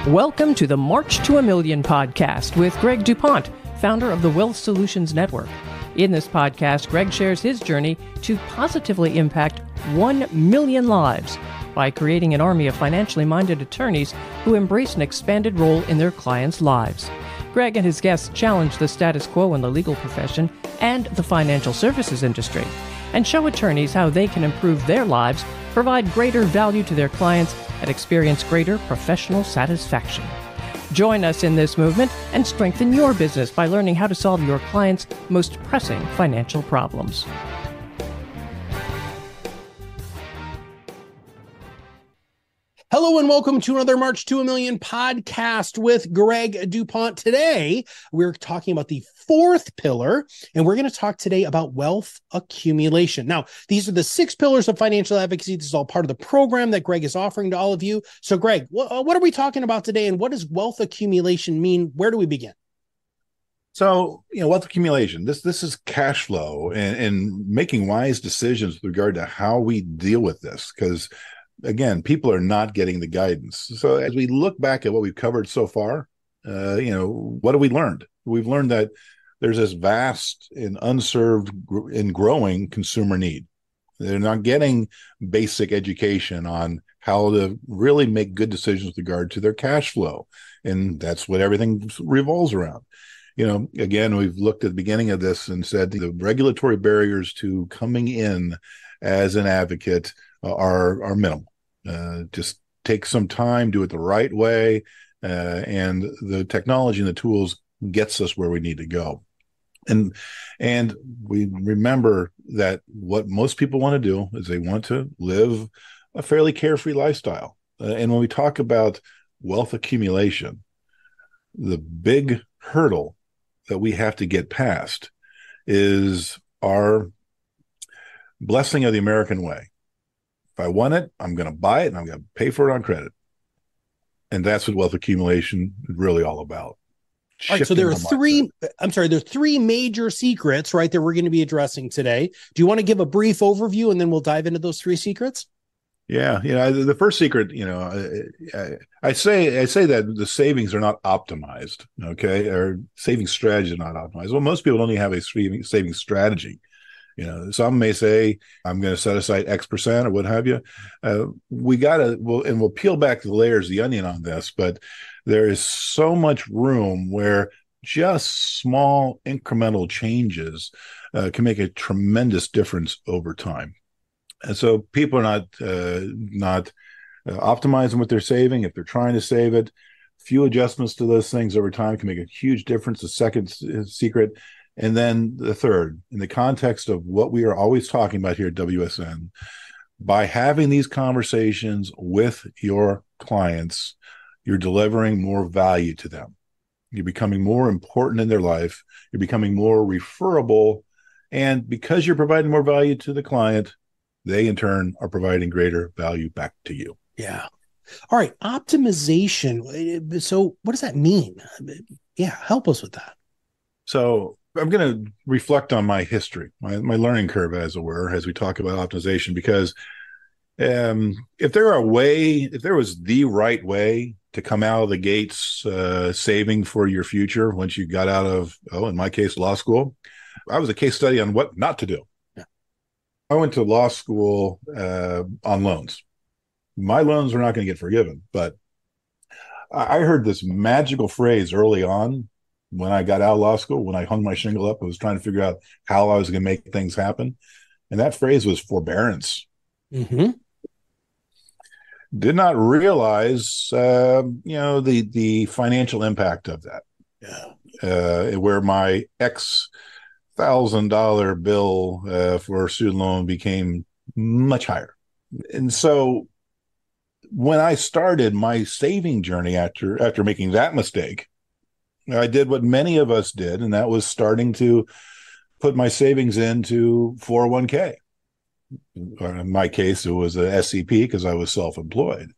Welcome to the March to a Million podcast with Greg DuPont, founder of the Wealth Solutions Network. In this podcast, Greg shares his journey to positively impact 1 million lives by creating an army of financially minded attorneys who embrace an expanded role in their clients' lives. Greg and his guests challenge the status quo in the legal profession and the financial services industry, and show attorneys how they can improve their lives, provide greater value to their clients, and experience greater professional satisfaction. Join us in this movement and strengthen your business by learning how to solve your clients' most pressing financial problems. Hello and welcome to another March to a Million podcast with Greg DuPont. Today, we're talking about the fourth pillar, and we're going to talk today about wealth accumulation. Now, these are the 6 pillars of financial advocacy. This is all part of the program that Greg is offering to all of you. So, Greg, what are we talking about today, and what does wealth accumulation mean? Where do we begin? So, wealth accumulation, this is cash flow and making wise decisions with regard to how we deal with this, because again, people are not getting the guidance. So as we look back at what we've covered so far, what have we learned? We've learned that there's this vast and unserved and growing consumer need. They're not getting basic education on how to really make good decisions with regard to their cash flow. And that's what everything revolves around. Again, we've looked at the beginning of this and said the regulatory barriers to coming in as an advocate are minimal. Just take some time, do it the right way, and the technology and the tools gets us where we need to go. And we remember that what most people want to do is they want to live a fairly carefree lifestyle. And when we talk about wealth accumulation, the big hurdle that we have to get past is our blessing of the American way. If I want it, I'm going to buy it and I'm going to pay for it on credit. And that's what wealth accumulation is really all about. All right, so there are three major secrets, right, that we're going to be addressing today. Do you want to give a brief overview and then we'll dive into those 3 secrets? Yeah, the first secret, I say that the savings are not optimized, okay, or saving strategies are not optimized. Well, most people don't even have a saving strategy. Some may say, I'm going to set aside X percent or what have you. We'll peel back the layers of the onion on this, but there is so much room where just small incremental changes can make a tremendous difference over time. And so people are not optimizing what they're saving. If they're trying to save it, few adjustments to those things over time can make a huge difference. The second secret. And then the third, in the context of what we are always talking about here at WSN, by having these conversations with your clients, you're delivering more value to them. You're becoming more important in their life. You're becoming more referable. And because you're providing more value to the client, they in turn are providing greater value back to you. Yeah. All right. Optimization. So what does that mean? Yeah. Help us with that. So I'm going to reflect on my history, my learning curve, as it were, as we talk about optimization, because if there was the right way to come out of the gates saving for your future once you got out of, in my case, law school, I was a case study on what not to do. Yeah. I went to law school on loans. My loans were not going to get forgiven, but I heard this magical phrase early on. When I got out of law school, when I hung my shingle up, I was trying to figure out how I was going to make things happen. And that phrase was forbearance. Mm-hmm. Did not realize, the financial impact of that. Yeah. Where my $1,000 bill for a student loan became much higher. And so when I started my saving journey after making that mistake, I did what many of us did, and that was starting to put my savings into 401k. In my case, it was a SEP because I was self-employed.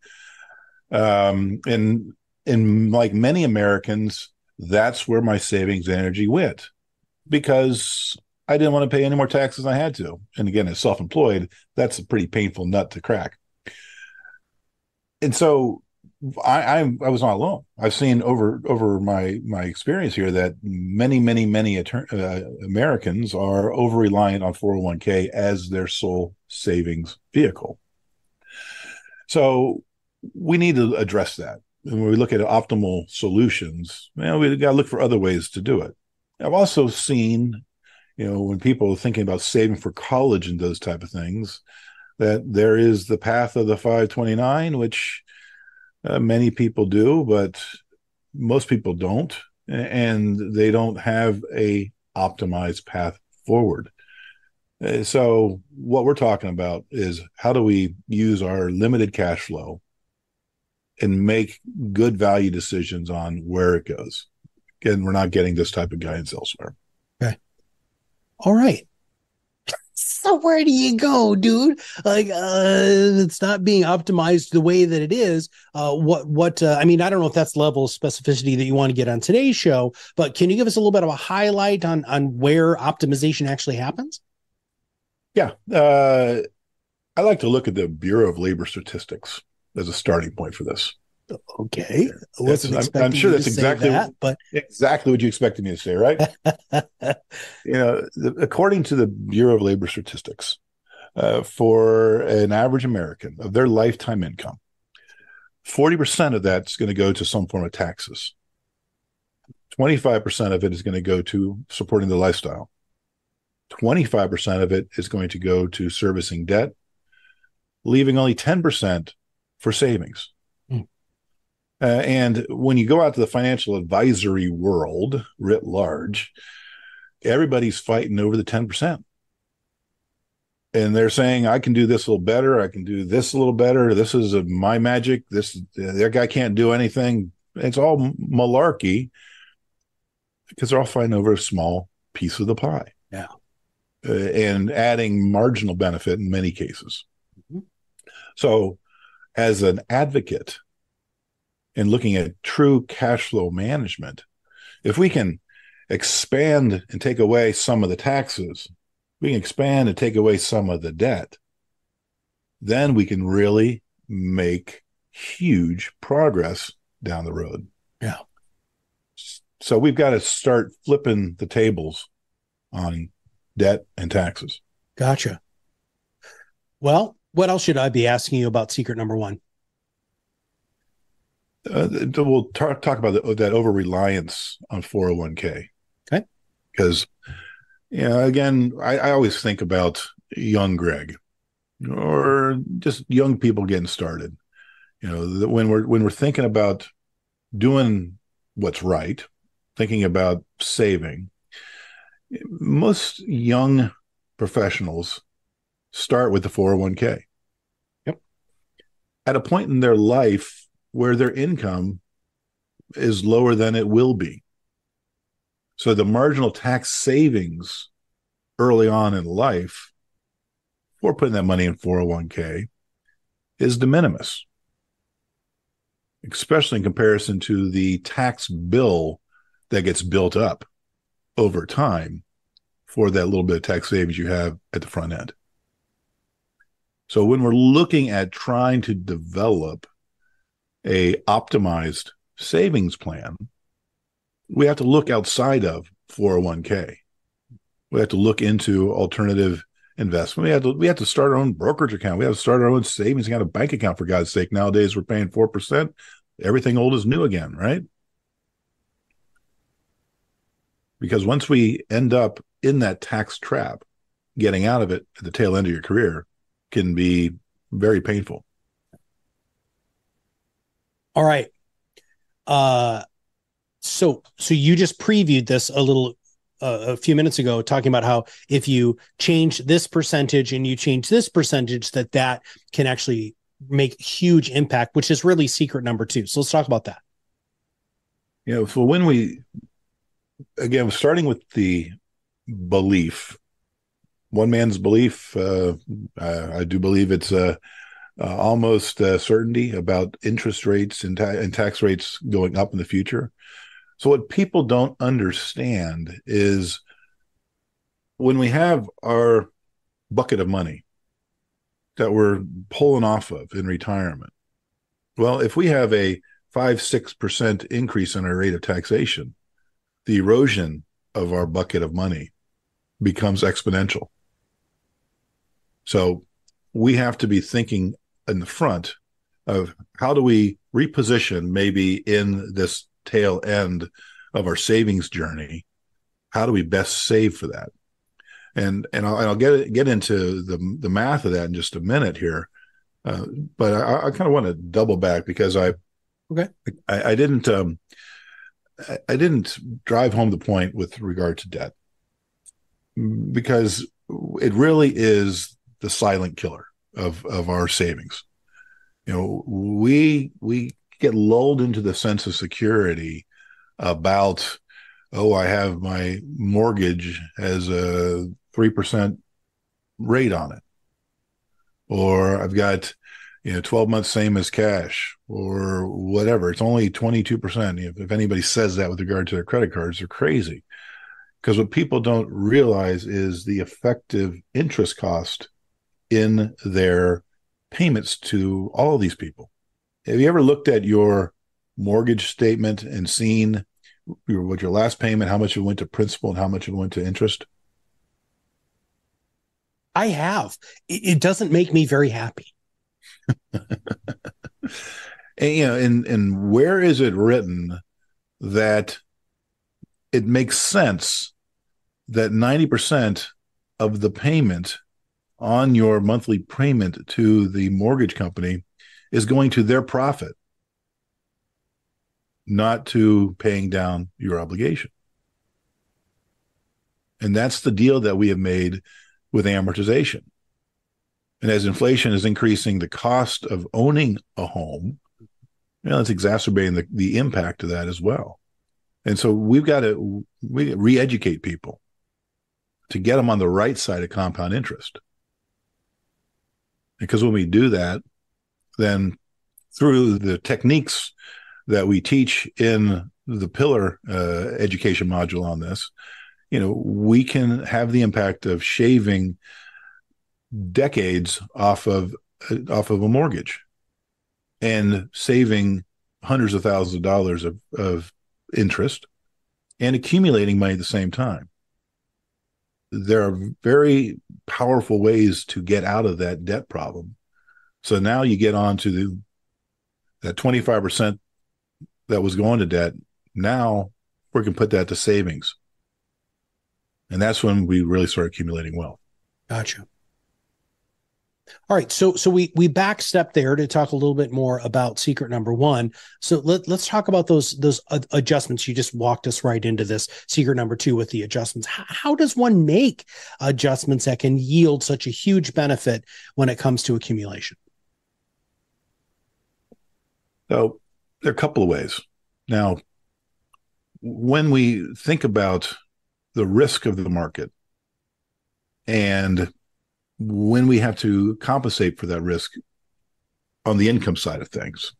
And like many Americans, that's where my savings energy went because I didn't want to pay any more taxes than I had to. And again, as self-employed, that's a pretty painful nut to crack. And so I was not alone. I've seen over my experience here that many Americans are over reliant on 401k as their sole savings vehicle. So we need to address that. And when we look at optimal solutions, we got to look for other ways to do it. I've also seen, when people are thinking about saving for college and those type of things, that there is the path of the 529, which many people do, but most people don't, and they don't have a optimized path forward. So what we're talking about is how do we use our limited cash flow and make good value decisions on where it goes. Again, we're not getting this type of guidance elsewhere. Okay. All right. So where do you go, dude? Like, it's not being optimized the way that it is. I mean, I don't know if that's the level of specificity that you want to get on today's show, but can you give us a little bit of a highlight on where optimization actually happens? Yeah. I like to look at the Bureau of Labor Statistics as a starting point for this. Okay. I wasn't expecting I'm sure you that's to exactly say that, but exactly what you expected me to say, right? According to the Bureau of Labor Statistics, for an average American of their lifetime income, 40% of that's going to go to some form of taxes. 25% of it is going to go to supporting the lifestyle. 25% of it is going to go to servicing debt, leaving only 10% for savings. And when you go out to the financial advisory world writ large, everybody's fighting over the 10%. And they're saying, I can do this a little better. I can do this a little better. This is my magic. That guy can't do anything. It's all malarkey because they're all fighting over a small piece of the pie. Yeah. And adding marginal benefit in many cases. Mm-hmm. So as an advocate, and looking at true cash flow management, if we can expand and take away some of the taxes, we can expand and take away some of the debt, then we can really make huge progress down the road. Yeah. So we've got to start flipping the tables on debt and taxes. Gotcha. Well, what else should I be asking you about secret number one? We'll talk about that over reliance on 401k. Okay. Because, again, I always think about young Greg or just young people getting started. When we're thinking about doing what's right, thinking about saving, most young professionals start with the 401k. Yep. At a point in their life where their income is lower than it will be. So the marginal tax savings early on in life for putting that money in 401k is de minimis, especially in comparison to the tax bill that gets built up over time for that little bit of tax savings you have at the front end. So when we're looking at trying to develop a optimized savings plan, we have to look outside of 401k. We have to look into alternative investment. We have to start our own brokerage account. We have to start our own savings account, a bank account, for God's sake. Nowadays, we're paying 4%. Everything old is new again, right? Because once we end up in that tax trap, getting out of it at the tail end of your career can be very painful. All right. So you just previewed this a few minutes ago, talking about how if you change this percentage and you change this percentage, that can actually make huge impact, which is really secret number two. So let's talk about that. So when again, starting with the belief, one man's belief, I do believe it's almost certainty about interest rates and tax rates going up in the future. So what people don't understand is when we have our bucket of money that we're pulling off of in retirement, Well, if we have a 5-6% increase in our rate of taxation, the erosion of our bucket of money becomes exponential. So we have to be thinking in the front of how do we reposition, maybe in this tail end of our savings journey, how do we best save for that? And I'll get into the math of that in just a minute here. But I kind of want to double back because I didn't drive home the point with regard to debt, because it really is the silent killer of our savings. We get lulled into the sense of security about, oh, I have my mortgage as a 3% rate on it, or I've got 12 months same as cash, or whatever. It's only 22%. If anybody says that with regard to their credit cards, they're crazy. Because what people don't realize is the effective interest cost in their payments to all of these people. Have you ever looked at your mortgage statement and seen what your last payment, how much it went to principal and how much it went to interest? I have. It doesn't make me very happy. And where is it written that it makes sense that 90% of the payment on your monthly payment to the mortgage company is going to their profit, not to paying down your obligation? And that's the deal that we have made with amortization. And as inflation is increasing the cost of owning a home, it's exacerbating the impact of that as well. And so we've got to re-educate people to get them on the right side of compound interest. Because when we do that, then through the techniques that we teach in the pillar education module on this, we can have the impact of shaving decades off of a mortgage and saving hundreds of thousands of dollars of interest and accumulating money at the same time. There are very powerful ways to get out of that debt problem. So now you get on to that 25% that was going to debt. Now we can put that to savings. And that's when we really start accumulating wealth. Gotcha. All right. So we backstep there to talk a little bit more about secret number one. So let's talk about those adjustments. You just walked us right into this secret number two with the adjustments. How does one make adjustments that can yield such a huge benefit when it comes to accumulation? So there are a couple of ways. Now, when we think about the risk of the market and when we have to compensate for that risk on the income side of things,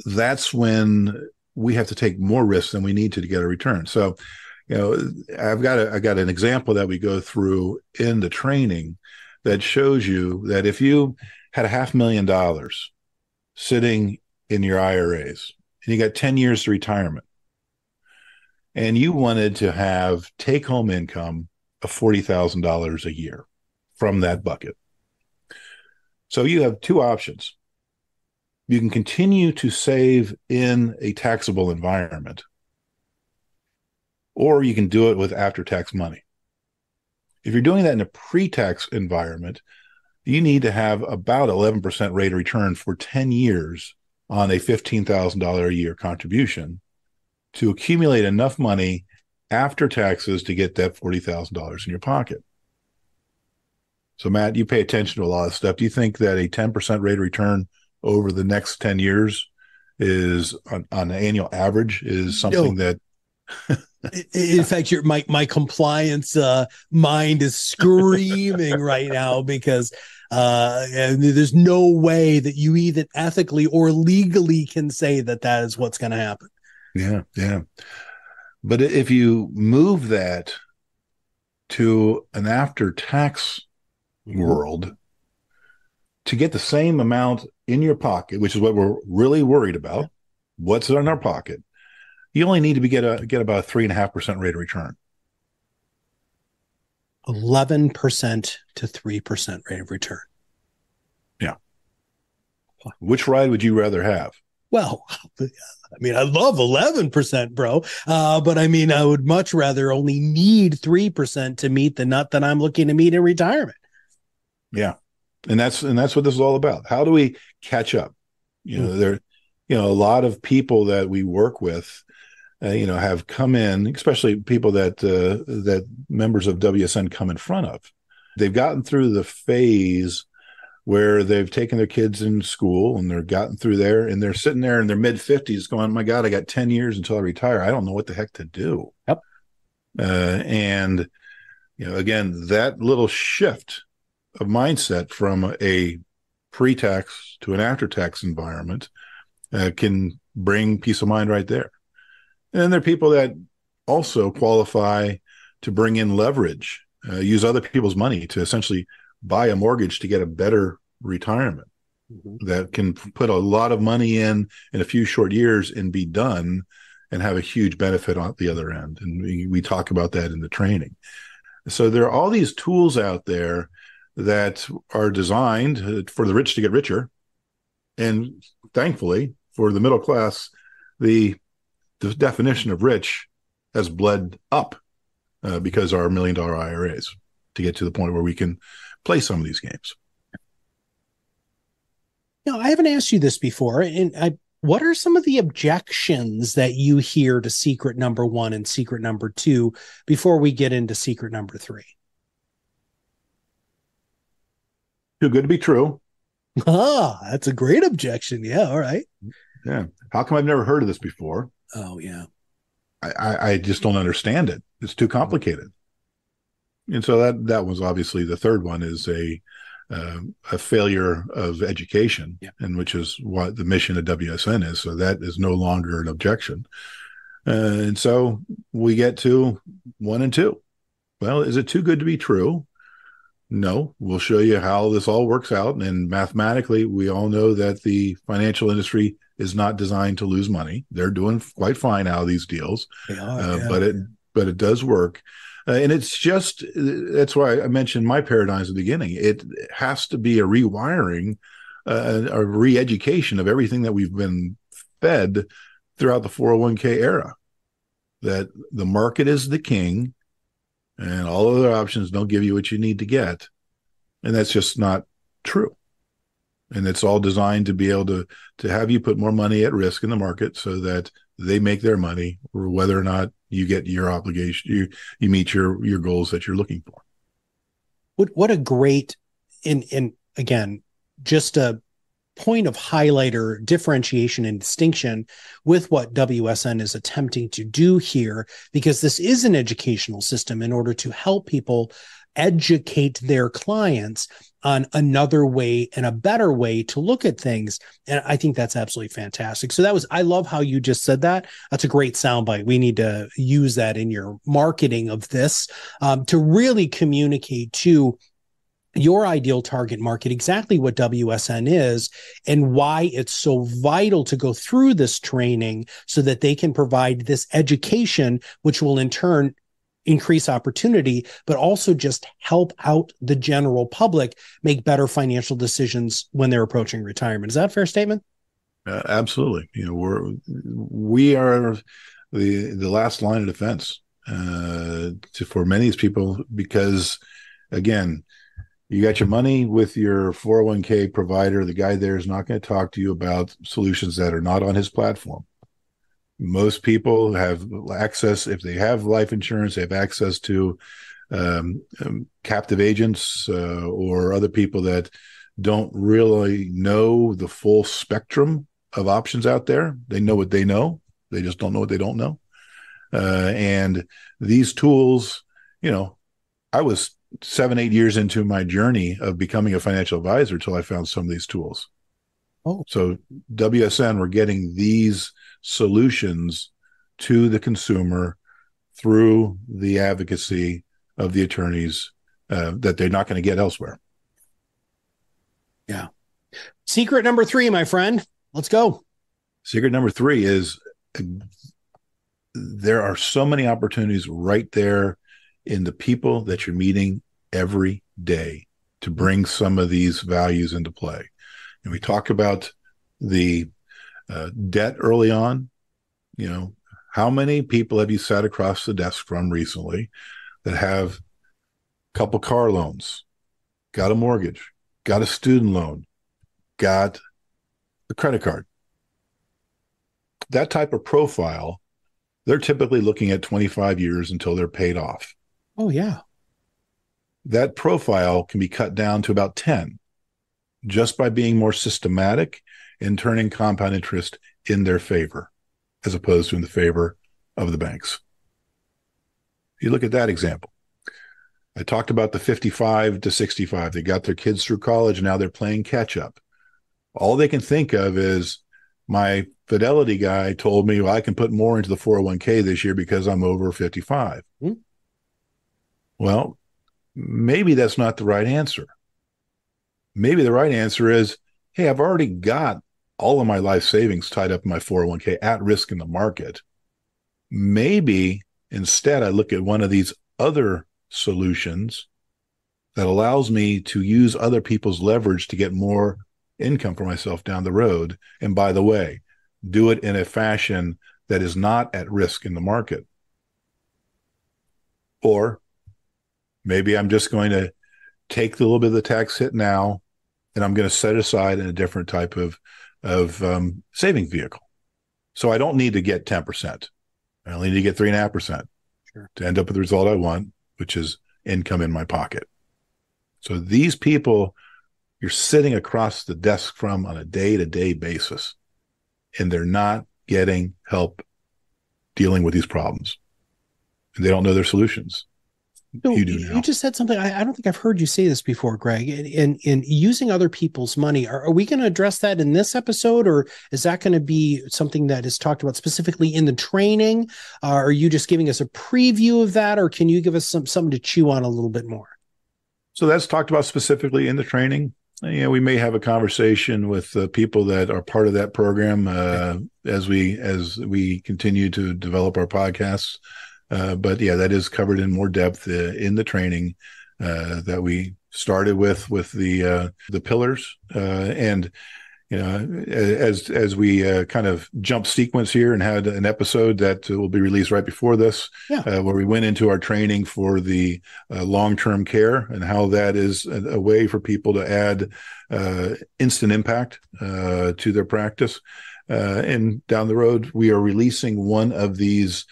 that's when we have to take more risks than we need to get a return. So, I've got an example that we go through in the training that shows you that if you had $500,000 sitting in your IRAs and you got 10 years to retirement, and you wanted to have take-home income of $40,000 a year from that bucket. So you have two options. You can continue to save in a taxable environment, or you can do it with after-tax money. If you're doing that in a pre-tax environment, you need to have about 11% rate of return for 10 years on a $15,000 a year contribution to accumulate enough money after taxes to get that $40,000 in your pocket. So, Matt, you pay attention to a lot of stuff. Do you think that a 10% rate of return over the next 10 years is, on an annual average, is something that... In fact, my compliance mind is screaming right now because there's no way that you either ethically or legally can say that is what's going to happen. Yeah. But if you move that to an after-tax world, to get the same amount in your pocket, which is what we're really worried about, what's in our pocket, you only need to get about a 3.5% rate of return. 11% to 3% rate of return. Yeah. Which ride would you rather have? Well, I mean, I love 11%, bro. But I mean, I would much rather only need 3% to meet the nut that I'm looking to meet in retirement. Yeah. And that's what this is all about. How do we catch up? A lot of people that we work with, have come in, especially people that members of WSN come in front of. They've gotten through the phase where they've taken their kids in school and they're gotten through there and they're sitting there in their mid 50s going, my God, I got 10 years until I retire. I don't know what the heck to do. Yep. And again, that little shift of mindset from a pre-tax to an after-tax environment can bring peace of mind right there. And then there are people that also qualify to bring in leverage, use other people's money to essentially buy a mortgage to get a better retirement that can put a lot of money in a few short years and be done and have a huge benefit on the other end. And we talk about that in the training. So there are all these tools out there that are designed for the rich to get richer. And thankfully, for the middle class, the definition of rich has bled up because our $1 million IRAs to get to the point where we can play some of these games. Now, I haven't asked you this before, and what are some of the objections that you hear to secret number 1 and secret number 2 before we get into secret number 3? Too good to be true. Ah, that's a great objection. Yeah, all right. Yeah. How come I've never heard of this before? Oh, yeah. I just don't understand it. It's too complicated. And so that was obviously the third one is a failure of education, and which is what the mission of WSN is. So that is no longer an objection. And so we get to 1 and 2. Well, is it too good to be true? No, we'll show you how this all works out. And mathematically, we all know that the financial industry is not designed to lose money. They're doing quite fine out of these deals, They are, but it does work. And it's just, that's why I mentioned my paradigms at the beginning. It has to be a rewiring, a re-education of everything that we've been fed throughout the 401k era, that the market is the king and all other options don't give you what you need to get. And that's just not true. And it's all designed to be able to have you put more money at risk in the market so that they make their money, or whether or not you get your obligation, you meet your goals that you're looking for. What a great, and again, just a point of highlight or differentiation and distinction with what WSN is attempting to do here, because this is an educational system in order to help people educate their clients on another way and a better way to look at things. And I think that's absolutely fantastic. So I love how you just said that. That's a great soundbite. We need to use that in your marketing of this to really communicate to your ideal target market exactly what WSN is and why it's so vital to go through this training so that they can provide this education, which will in turn increase opportunity, but also just help out the general public make better financial decisions when they're approaching retirement. Is that a fair statement? Absolutely. We are the last line of defense for many of these people, because again, you got your money with your 401k provider. The guy there is not going to talk to you about solutions that are not on his platform. Most people have access, if they have life insurance, they have access to captive agents or other people that don't really know the full spectrum of options out there. They know what they know. They just don't know what they don't know. And these tools, I was 7-8 years into my journey of becoming a financial advisor until I found some of these tools. Oh, so WSN, we're getting these solutions to the consumer through the advocacy of the attorneys that they're not going to get elsewhere. Yeah. Secret number 3, my friend. Let's go. Secret number 3 is there are so many opportunities right there in the people that you're meeting every day to bring some of these values into play. And we talk about the debt early on. You know, how many people have you sat across the desk from recently that have a couple car loans, got a mortgage, got a student loan, got a credit card? That type of profile, they're typically looking at 25 years until they're paid off. Oh, yeah. That profile can be cut down to about 10 just by being more systematic and turning compound interest in their favor, as opposed to in the favor of the banks. You look at that example. I talked about the 55 to 65. They got their kids through college. Now they're playing catch up. All they can think of is, my Fidelity guy told me, well, I can put more into the 401k this year because I'm over 55. Mm-hmm. Well, maybe that's not the right answer. Maybe the right answer is, hey, I've already got all of my life savings tied up in my 401k at risk in the market. Maybe instead I look at one of these other solutions that allows me to use other people's leverage to get more income for myself down the road. And by the way, do it in a fashion that is not at risk in the market. Or maybe I'm just going to take the little bit of the tax hit now, and I'm going to set it aside in a different type of saving vehicle. So I don't need to get 10%. I only need to get 3.5% to end up with the result I want, which is income in my pocket. So these people you're sitting across the desk from on a day-to-day basis, and they're not getting help dealing with these problems. And they don't know their solutions. So you do now. You just said something, I don't think I've heard you say this before, Greg. In using other people's money, are we going to address that in this episode, or is that going to be something that is talked about specifically in the training? Are you just giving us a preview of that, or can you give us something to chew on a little bit more? So that's talked about specifically in the training. You know, we may have a conversation with people that are part of that program as we continue to develop our podcasts. But yeah, that is covered in more depth in the training that we started with the pillars. And you know, as we kind of jump sequence here and had an episode that will be released right before this, where we went into our training for the long-term care and how that is a way for people to add instant impact to their practice. And down the road, we are releasing one of these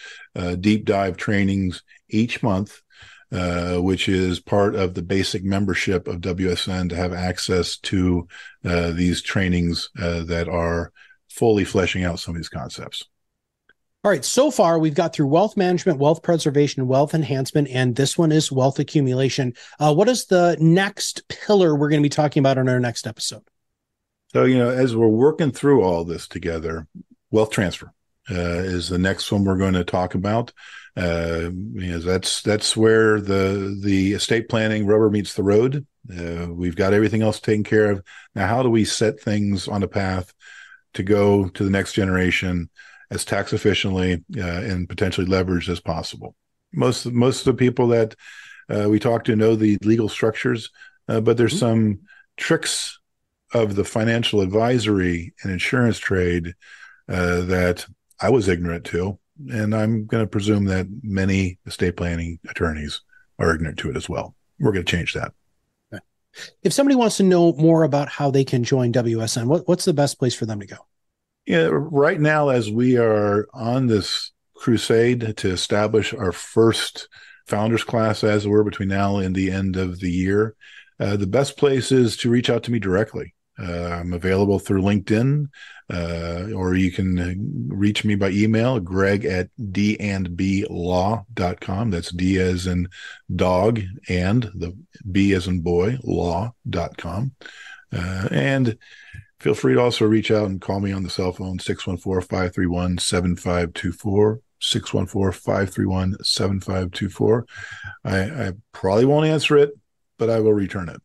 deep dive trainings each month, which is part of the basic membership of WSN to have access to these trainings that are fully fleshing out some of these concepts. All right. So far, we've got through wealth management, wealth preservation, wealth enhancement, and this one is wealth accumulation. What is the next pillar we're going to be talking about in our next episode? So, you know, as we're working through all this together, wealth transfer is the next one we're going to talk about. That's where the estate planning rubber meets the road. We've got everything else taken care of. Now, how do we set things on a path to go to the next generation as tax efficiently and potentially leveraged as possible? Most of the people that we talk to know the legal structures, but there's some tricks of the financial advisory and insurance trade that I was ignorant to. And I'm going to presume that many estate planning attorneys are ignorant to it as well. We're going to change that. If somebody wants to know more about how they can join WSN, what's the best place for them to go? Yeah, right now, as we are on this crusade to establish our first founders class, as it were, between now and the end of the year, the best place is to reach out to me directly. I'm available through LinkedIn, or you can reach me by email, greg@dandblaw.com. That's D as in dog and the B as in boy, law.com. And feel free to also reach out and call me on the cell phone, 614-531-7524, 614-531-7524. I probably won't answer it, but I will return it.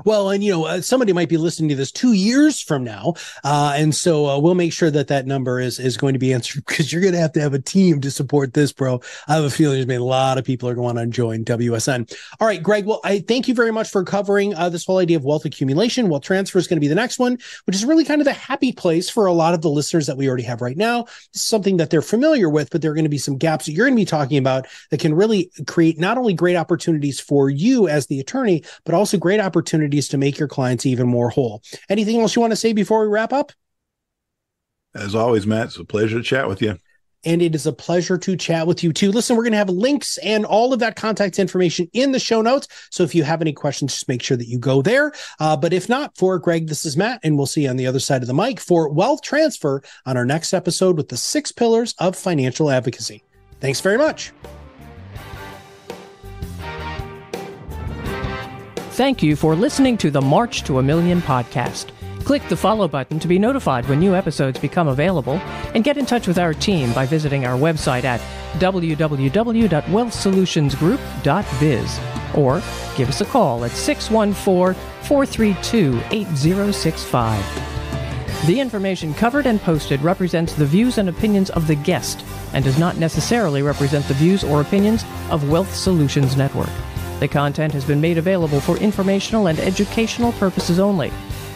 Well, and somebody might be listening to this 2 years from now, and so we'll make sure that number is going to be answered, because you're going to have a team to support this, bro. I have a feeling there's been a lot of people are going to join WSN. All right, Greg. Well, I thank you very much for covering this whole idea of wealth accumulation. Wealth transfer is going to be the next one, which is really kind of the happy place for a lot of the listeners that we already have right now. This is something that they're familiar with, but there are going to be some gaps that you're going to be talking about that can really create not only great opportunities for you as the attorney, but also great opportunities to make your clients even more whole. Anything else you want to say before we wrap up? As always, Matt, it's a pleasure to chat with you. And it is a pleasure to chat with you too. Listen, we're going to have links and all of that contact information in the show notes. So if you have any questions, just make sure that you go there. But if not, for Greg, this is Matt, and we'll see you on the other side of the mic for Wealth Transfer on our next episode with the 6 pillars of financial advocacy. Thanks very much. Thank you for listening to the March to a Million podcast. Click the follow button to be notified when new episodes become available, and get in touch with our team by visiting our website at www.wealthsolutionsgroup.biz, or give us a call at 614-432-8065. The information covered and posted represents the views and opinions of the guest and does not necessarily represent the views or opinions of Wealth Solutions Network. The content has been made available for informational and educational purposes only.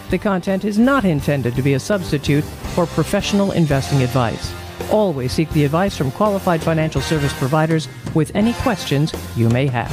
The content is not intended to be a substitute for professional investing advice. Always seek the advice from qualified financial service providers with any questions you may have.